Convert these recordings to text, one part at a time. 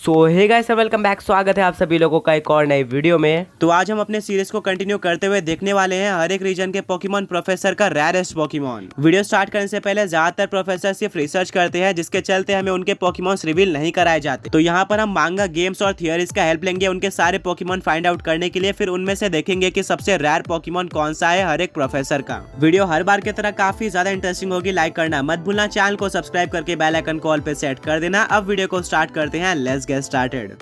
सो hey guys welcome back. स्वागत है आप सभी लोगों का एक और नई वीडियो में। तो आज हम अपने सीरीज को कंटिन्यू करते हुए देखने वाले हैं हर एक रीजन के पोकेमॉन प्रोफेसर का रेयरेस्ट पोकेमॉन। वीडियो स्टार्ट करने से पहले ज्यादातर प्रोफेसर सिर्फ रिसर्च करते हैं, जिसके चलते हमें उनके पोकेमॉन्स रिवील नहीं कराए जाते। तो यहाँ पर हम मांगा, गेम्स और थियरीज का हेल्प लेंगे उनके सारे पोकेमॉन फाइंड आउट करने के लिए। फिर उनमें से देखेंगे कि सबसे रेयर पोकेमॉन कौन सा है हर एक प्रोफेसर का। वीडियो हर बार की तरह काफी ज्यादा इंटरेस्टिंग होगी, लाइक करना मत भूलना, चैनल को सब्सक्राइब करके बेल आइकन को ऑल पे सेट कर देना। अब वीडियो को स्टार्ट करते हैं, लेट्स गेट स्टार्टेड।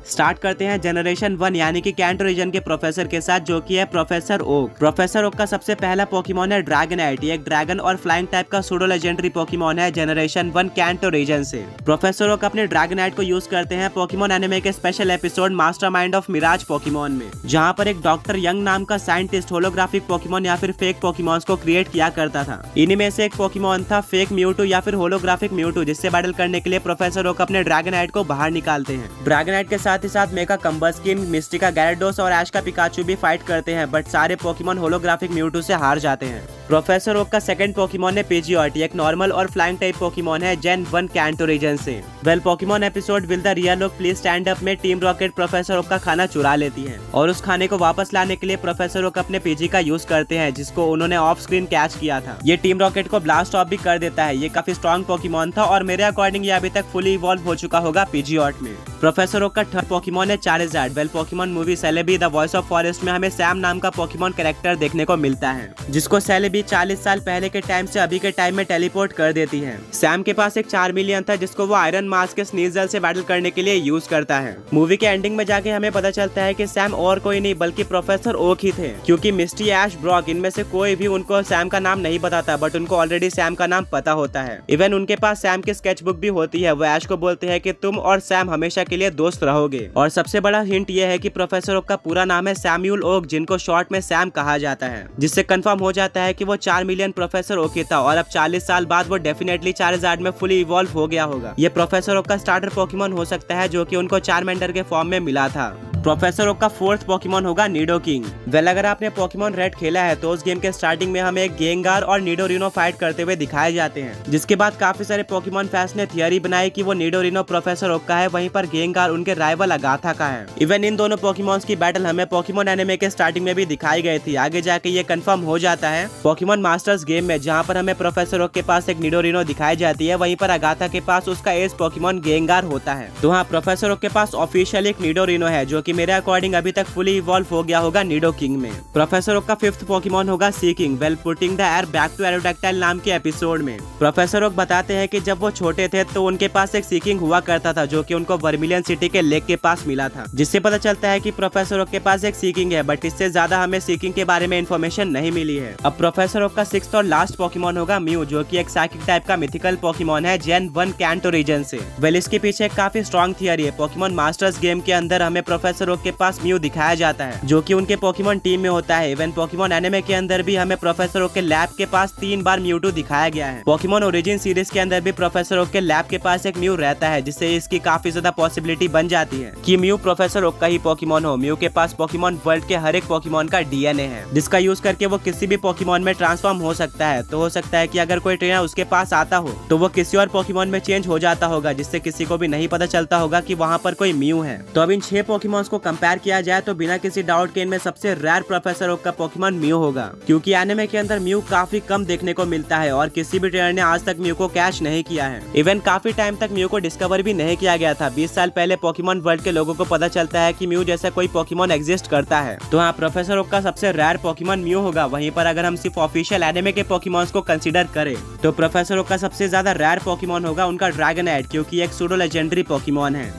स्टार्ट करते हैं जनरेशन 1 यानी कि कैंटो रीजन के प्रोफेसर के साथ, जो कि है प्रोफेसर ओक। प्रोफेसर ओक का सबसे पहला पोकेमॉन है ड्रैगनाइट। ये एक ड्रैगन और फ्लाइंग टाइप का सूडो लेजेंडरी पोकेमॉन है जनरेशन 1 कैंटो रीजन से। प्रोफेसर ओक अपने ड्रैगनाइट को यूज करते हैं पोकेमॉन एनिमे के special episode mastermind of Mirage Pokemon में, जहाँ पर एक डॉक्टर यंग नाम का साइंटिस्ट होलोग्राफिक पोकेमॉन या फिर फेक पोकेमॉन्स को क्रिएट किया करता था। इन्हीं में से एक पोकेमॉन था फेक म्यूटू या फिर होलोग्राफिक म्यूटू, जिससे बैटल करने के लिए प्रोफेसर ओक अपने ड्रैगनाइट को बाहर निकालते हैं। ड्रैगनाइट के साथ ही साथ मेका कम्बस्किन, मिस्टिका गैराडोस और ऐश का पिकाचू भी फाइट करते हैं, बट सारे पोकेमॉन होलोग्राफिक म्यूटू से हार जाते हैं। प्रोफेसर ओक का सेकंड पोकेमॉन है पीजियोट। एक नॉर्मल और फ्लाइंग टाइप पोकेमॉन है जेन 1 कैंटो रीजन से। Well Pokemon episode will the real Oak please stand up में टीम रॉकेट प्रोफेसर ओक का खाना चुरा लेती है और उस खाने को वापस लाने के लिए प्रोफेसर ओक अपने पीजी का यूज करते हैं, जिसको उन्होंने ऑफ स्क्रीन कैच किया था। ये टीम रॉकेट को ब्लास्ट ऑफ भी कर देता है। ये काफी स्ट्रॉन्ग पोकेमॉन था और मेरे अकॉर्डिंग ये अभी तक फुली इवॉल्व हो चुका होगा पीजियोट में। प्रोफेसर ओक का थर्ड पोकेमॉन है Charizard. Well Pokemon movie Celebi the voice of forest में हमें सैम नाम का पोकेमॉन कैरेक्टर देखने को मिलता है, जिसको सेलेबी 40 साल पहले के टाइम से अभी के टाइम में टेलीपोर्ट कर देती है। सैम के पास एक चार्मिलियन था, जिसको वो आयरन मास्क के स्नीजल से बैटल करने के लिए यूज करता है। मूवी के एंडिंग में जाके हमें पता चलता है कि सैम और कोई नहीं बल्कि प्रोफेसर ओक ही थे, क्योंकि मिस्टी, ऐश, ब्रॉक इनमें से कोई भी उनको सैम का नाम नहीं बताता, बट उनको ऑलरेडी सैम का नाम पता होता है। इवन उनके पास सैम की स्केच बुक भी होती है। वो ऐश को बोलते हैं कि तुम और सैम हमेशा के लिए दोस्त रहोगे। और सबसे बड़ा हिंट ये है कि प्रोफेसर ओक का पूरा नाम है सैम्यूल ओक, जिनको शॉर्ट में सैम कहा जाता है, जिससे कंफर्म हो जाता है कि वो 4 मिलियन प्रोफेसर ओक था और अब 40 साल बाद वो डेफिनेटली चारिज़ार्ड में फुली इवॉल्व हो गया होगा। ये प्रोफेसर ओक का स्टार्टर पोकेमॉन हो सकता है, जो कि उनको चारमेंडर के फॉर्म में मिला था। प्रोफेसर ओक का फोर्थ पोकेमॉन होगा निडोकिंग। वेल अगर आपने पोकेमॉन रेड खेला है तो उस गेम के स्टार्टिंग में हमें एक गेंगार और निडोरिनो फाइट करते हुए दिखाए जाते हैं, जिसके बाद काफी सारे पोकेमॉन फैंस ने थियरी बनाई कि वो निडोरिनो प्रोफेसर ओक का है, वहीं पर गेंगार उनके राइवल अगाथा का है। इवन इन दोनों पोकेमॉन्स की बैटल हमें पोकेमॉन एनिमे के स्टार्टिंग में भी दिखाई गई थी। आगे जाके ये कंफर्म हो जाता है पोकेमॉन मास्टर्स गेम में, जहाँ पर हमें प्रोफेसर ओक के पास एक निडोरिनो दिखाई जाती है, वहीं पर अगाथा के पास उसका एज पोकेमॉन गेंगार होता है। तो हाँ, प्रोफेसर ओक के पास ऑफिशियल एक निडोरिनो है, जो कि मेरे अकॉर्डिंग अभी तक फुली इवॉल्व हो गया होगा निडोकिंग में। प्रोफेसर ओक का फिफ्थ पोकेमॉन होगा Seaking. Well putting the air back to Aerodactyl नाम के एपिसोड में प्रोफेसर ओक बताते हैं कि जब वो छोटे थे तो उनके पास एक सीकिंग हुआ करता था, जो कि उनको वर्मिलियन सिटी के लेक के पास मिला था, जिससे पता चलता है कि प्रोफेसर ओक के पास एक सीकिंग है, बट इससे ज्यादा हमें सीकिंग के बारे में इन्फॉर्मेशन नहीं मिली है। अब प्रोफेसर ओक का सिक्स्थ और लास्ट पोकेमॉन होगा म्यू, जो कि एक साइकिक टाइप का मिथिकल पोकेमॉन है जेन 1 कैंटो रीजन से। वेल इसके पीछे काफी स्ट्रॉन्ग थियरी है। पोकेमॉन मास्टर्स गेम के अंदर हमें प्रोफेसर ओक के पास म्यू दिखाया जाता है, जो कि उनके पोकेमॉन टीम में होता है। इवन पोकेमॉन एनिमे के अंदर भी हमें प्रोफेसर ओक के लैब के पास 3 बार म्यूटू दिखाया गया है। पोकेमॉन ओरिजिन सीरीज के अंदर भी प्रोफेसर ओक के लैब के पास एक म्यू रहता है, जिससे इसकी काफी ज्यादा पॉसिबिलिटी बन जाती है कि म्यू प्रोफेसर ओक का ही पोकेमॉन हो। म्यू के पास पोकेमॉन वर्ल्ड के हर एक पोकेमॉन का डीएनए है, जिसका यूज करके वो किसी भी पोकेमॉन में ट्रांसफॉर्म हो सकता है। तो हो सकता है कि अगर कोई ट्रेनर उसके पास आता हो तो वो किसी और पोकेमॉन में चेंज हो जाता होगा, जिससे किसी को भी नहीं पता चलता होगा कि वहाँ पर कोई म्यू है। तो अब इन 6 पोकेमॉन्स को कंपेयर किया जाए तो बिना किसी डाउट के इनमें सबसे रेयर प्रोफेसर ओक का पोकेमॉन म्यू होगा, क्योंकि एनिमे के अंदर म्यू काफी कम देखने को मिलता है और किसी भी ट्रेनर ने आज तक म्यू को कैच नहीं किया है। इवन काफी टाइम तक म्यू को डिस्कवर भी नहीं किया गया था। 20 साल पहले पोकेमॉन वर्ल्ड के लोगों को पता चलता है कि म्यू जैसा कोई पोकेमॉन एग्जिस्ट करता है। तो हाँ, प्रोफेसर ओक का सबसे रेयर पोकेमॉन म्यू होगा। वहीं पर अगर हम सिर्फ ऑफिशियल एनिमे के पोकेमॉन्स को कंसीडर करें तो प्रोफेसर ओक का सबसे ज्यादा रेयर पोकेमॉन होगा उनका ड्रैगनाइट, क्योंकि एक सूडो लेजेंडरी पोकेमॉन है।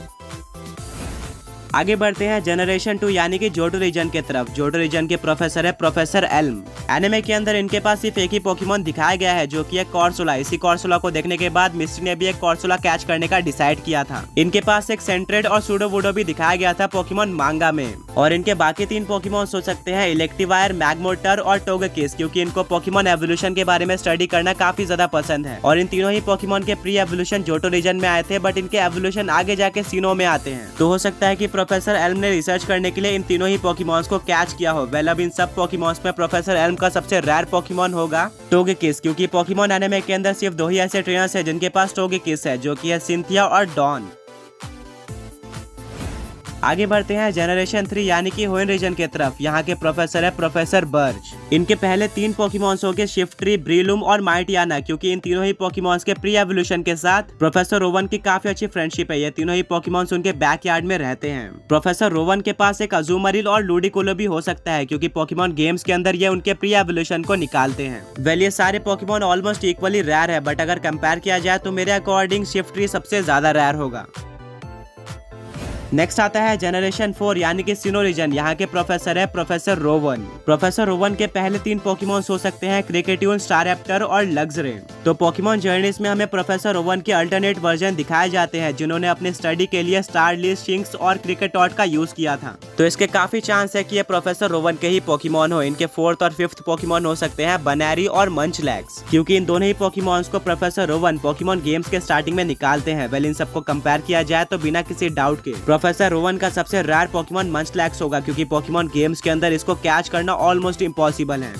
आगे बढ़ते हैं जनरेशन 2 यानी कि जोटो रीजन के तरफ। जोटो रीजन के प्रोफेसर है प्रोफेसर एल्म। एनिमे के अंदर इनके पास सिर्फ एक ही पोकेमॉन दिखाया गया है, जो कि एक कॉर्सोला। इसी कॉर्सोला को देखने के बाद मिस्ट्री ने भी एक कॉर्सोला कैच करने का डिसाइड किया था। इनके पास एक सेंट्रेड और सूडोवुडो भी दिखाया गया था पोकेमॉन मांगा में। और इनके बाकी 3 पोकेमॉन हो सकते हैं इलेक्ट्रीवायर, मैग्मोटर और टोगेकिस, क्योंकि इनको पोकेमॉन एवोल्यूशन के बारे में स्टडी करना काफी ज्यादा पसंद है। और इन तीनों ही पोकेमॉन के प्री एवोल्यूशन जोटो रीजन में आए थे, बट इनके एवोल्यूशन आगे जाके सीनो में आते हैं। तो हो सकता है कि प्रोफेसर एल्म ने रिसर्च करने के लिए इन तीनों ही पोकेमॉन्स को कैच किया हो। वेल अब इन सब पोकेमॉन्स में प्रोफेसर एल्म का सबसे रेयर पोकेमॉन होगा टोगेकिस, क्योंकि पोकेमॉन एनिमे के अंदर सिर्फ 2 ही ऐसे ट्रेनर्स है जिनके पास टोगेकिस है, जो कि है सिंथिया और डॉन। आगे बढ़ते हैं जनरेशन 3 यानी कि होएन रीजन की तरफ। यहाँ के प्रोफेसर है प्रोफेसर बर्च। इनके पहले 3 पोकेमॉन्स हो गए शिफ्ट्री, ब्रीलूम और माइटियाना, क्योंकि इन तीनों ही पोकेमॉन्स के प्री एवोल्यूशन के साथ प्रोफेसर रोवन की काफी अच्छी फ्रेंडशिप है। ये तीनों ही पोकेमॉन्स उनके बैकयार्ड में रहते हैं। प्रोफेसर रोवन के पास एक अजूमरिल और लूडिकुलो भी हो सकता है, क्योंकि पोकेमॉन गेम्स के अंदर ये उनके प्री एवोल्यूशन को निकालते हैं। वेल ये सारे पोकेमॉन ऑलमोस्ट इक्वली रेयर है, बट अगर कंपेयर किया जाए तो मेरे अकॉर्डिंग शिफ्ट्री सबसे ज्यादा रेयर होगा। नेक्स्ट आता है जनरेशन 4 यानी कि सिनो रीजन। यहाँ के प्रोफेसर है प्रोफेसर रोवन। प्रोफेसर रोवन के पहले 3 पोकेमॉन्स हो सकते हैं क्रिकेट्यून, स्टारएप्टर और लग्जरे। तो पोकेमॉन जर्नीज में हमें प्रोफेसर रोवन के अल्टरनेट वर्जन दिखाए जाते हैं, जिन्होंने अपने स्टडी के लिए स्टारलीज, शिंक्स और क्रिकेटॉट का यूज किया था। तो इसके काफी चांस है कि ये प्रोफेसर रोवन के ही पोकेमॉन हो। इनके 4th और 5th पोकेमॉन हो सकते हैं बनैरी और मंचलैक्स, क्योंकि इन दोनों ही पोकेमॉन्स को प्रोफेसर रोवन पोकेमॉन गेम्स के स्टार्टिंग में निकालते हैं। वेल इन सबको कंपेयर किया जाए तो बिना किसी डाउट के प्रोफेसर रोवन का सबसे रेयर पोकेमॉन मंचलैक्स होगा, क्योंकि पोकेमॉन गेम्स के अंदर इसको कैच करना ऑलमोस्ट इम्पॉसिबल है।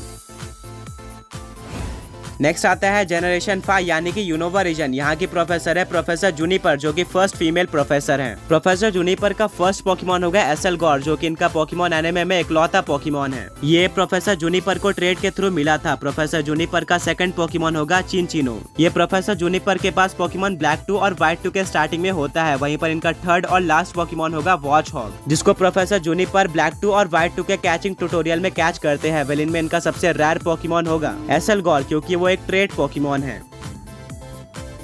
नेक्स्ट आता है जनरेशन 5 यानी कि यूनोवा रीजन। यहाँ की प्रोफेसर है प्रोफेसर जूनिपर, जो कि फर्स्ट फीमेल प्रोफेसर हैं। प्रोफेसर जूनिपर का फर्स्ट पोकेमॉन होगा एसेलगोर, जो कि इनका पोकेमॉन एनिमे में इकलौता पोकेमॉन है। ये प्रोफेसर जूनिपर को ट्रेड के थ्रू मिला था। प्रोफेसर जूनिपर का सेकंड पोकेमॉन होगा चिनचिनो। ये प्रोफेसर जूनिपर के पास पोकेमॉन ब्लैक 2 और व्हाइट 2 के स्टार्टिंग में होता है। वहीं पर इनका थर्ड और लास्ट पोकेमॉन होगा वॉचहॉग, जिसको प्रोफेसर जूनिपर ब्लैक 2 और व्हाइट 2 के कैचिंग ट्यूटोरियल में कैच करते हैं। वेल इनमें इनका सबसे रेयर पोकेमॉन होगा एसेलगोर, क्योंकि वो एक ट्रेड पोकेमॉन है।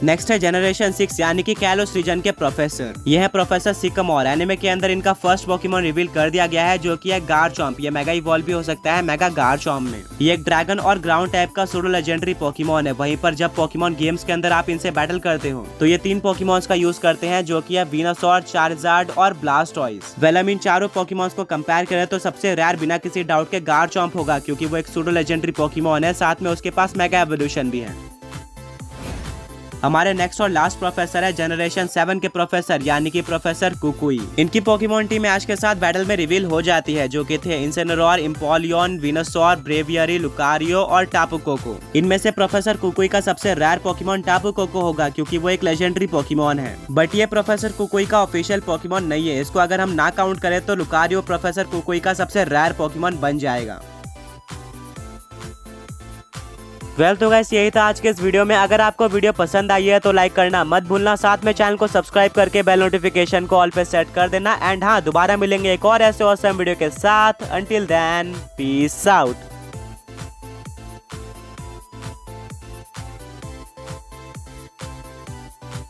नेक्स्ट है जनरेशन 6 यानी कि कैलोस रीजन के प्रोफेसर। यह है प्रोफेसर सिकमोर। एनिमे के अंदर इनका फर्स्ट पोकेमॉन रिवील कर दिया गया है, जो कि है गारचॉम्प। ये मेगा इवॉल्व भी हो सकता है मेगा गारचॉम्प में। ये एक ड्रैगन और ग्राउंड टाइप का सूडो लेजेंडरी पोकेमॉन है। वहीं पर जब पोकेमॉन गेम्स के अंदर आप इनसे बैटल करते हो तो ये 3 पोकेमॉन्स का यूज करते हैं, जो कि है वेनोसॉर, चार्जार्ड और ब्लास्टॉइस। वेल हम इन चारों पोकेमॉन्स को कंपेयर करें तो सबसे रेयर बिना किसी डाउट के गारचॉम्प होगा, क्योंकि वो एक सूडो लेजेंडरी पोकेमॉन है, साथ में उसके पास मेगा एवोल्यूशन भी है। हमारे नेक्स्ट और लास्ट प्रोफेसर है जनरेशन 7 के प्रोफेसर यानी कि प्रोफेसर कुकुई। इनकी पोकेमॉन टीम आज के साथ बैटल में रिवील हो जाती है, जो कि थे इंसेनरोर, इम्पोलियन, वेनोसॉर, ब्रेवियरी, लुकारियो और टापू कोको। इनमें से प्रोफेसर कुकुई का सबसे रेयर पोकेमॉन टापू कोको होगा, क्योंकि वो एक लेजेंडरी पोकेमॉन है। बट ये प्रोफेसर कुकुई का ऑफिशियल पोकेमॉन नहीं है। इसको अगर हम ना काउंट करें तो लुकारियो प्रोफेसर कुकुई का सबसे रेयर पोकेमॉन बन जाएगा। वेल तो गाइस यही था आज के इस वीडियो में। अगर आपको वीडियो पसंद आई है तो लाइक करना मत भूलना, साथ में चैनल को सब्सक्राइब करके बेल नोटिफिकेशन को ऑल पे सेट कर देना। एंड हाँ, दोबारा मिलेंगे एक और ऐसे ऑसम वीडियो के साथ। Until then peace out.